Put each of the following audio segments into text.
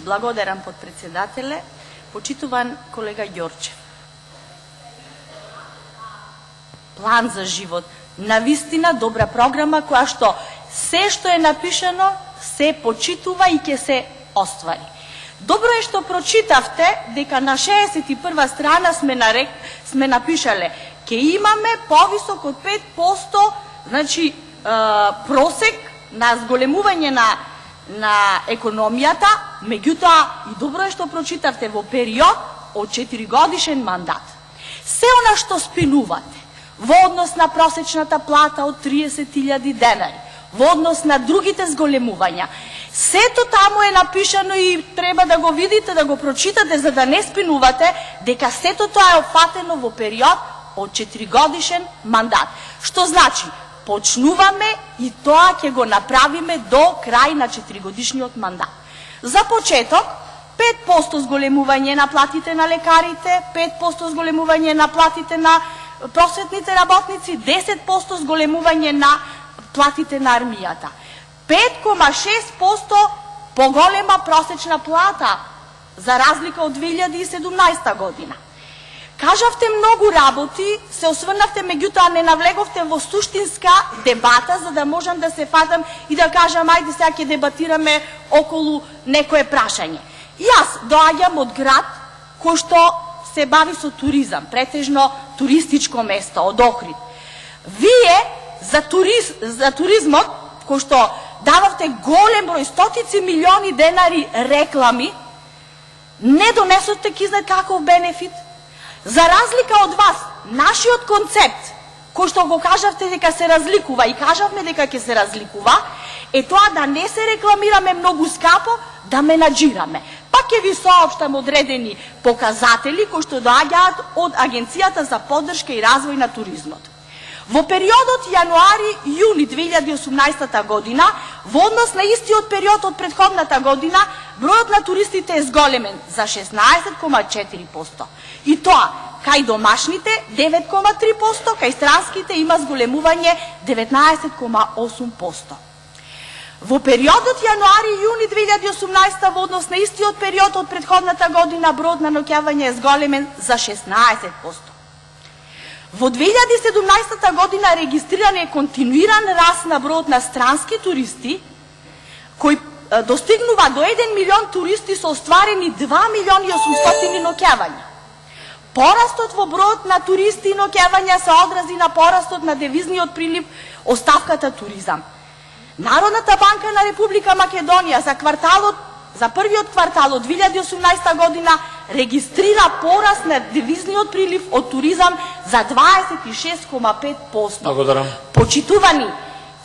Благодарам, подпредседателе. Почитуван колега Ѓорчев. План за живот. Навистина добра програма која што е напишано, се почитува и ќе се оствари. Добро е што прочитавте дека на 61 страна сме напишале ќе имаме повисок од 5%, значи просек на зголемување на економијата, меѓутоа и добро е што прочитавте во период од 4-годишен мандат. Се она што спинувате во однос на просечната плата од 30.000 денари, во однос на другите зголемувања, сето таму е напишано и треба да го видите, да го прочитате, за да не спинувате дека сето тоа е опфатено во период од 4-годишен мандат. Што значи, почнуваме и тоа ќе го направиме до крај на 4-годишниот мандат. За почеток, 5% зголемување на платите на лекарите, 5% зголемување на платите на просветните работници, 10% зголемување на платите на армијата. 5,6% поголема просечна плата, за разлика од 2017 година. Кажавте многу работи, се осврнавте, меѓутоа не навлеговте во суштинска дебата, за да можам да се фатам и да кажам, ајде сега ќе дебатираме околу некое прашање. Јас доаѓам од град кој што се бави со туризам, претежно туристичко место, од Охрид. Вие за туризмот, кој што дававте голем број, стотици милиони денари реклами, не донесовте ки знае каков бенефит. За разлика од вас, нашиот концепт, кој што го кажавте дека се разликува и кажавме дека ќе се разликува, е тоа да не се рекламираме многу скапо, да менаџираме. Па ќе ви соопштам одредени показатели кои што доаѓаат од Агенцијата за поддршка и развој на туризмот. Во периодот јануари-јуни 2018 година, во однос на истиот период од претходната година, бројот на туристите е зголемен за 16,4%. И тоа, кај домашните 9,3%, кај странските има зголемување 19,8%. Во периодот јануари-јуни 2018 во однос на истиот период од претходната година, бројот на ноќавање е зголемен за 16%. Во 2017 година регистриран е континуиран раст на бројот на странски туристи, кои достигнува до 1 милион туристи со остварени 2 милиони 800 ноќавања. Порастот во бројот на туристи и ноќавања се одрази на порастот на девизниот прилив од ставката туризам. Народната банка на Република Македонија за првиот квартал од 2018 година регистрира пораст на девизниот прилив од туризам за 26,5%. Благодарам. Почитувани,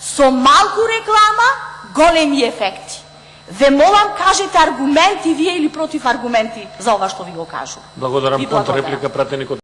со малку реклама, големи ефекти. Ве молам, кажете аргументи вие или против аргументи за ова што ви го кажу. Благодарам. Контрреплика пратеник од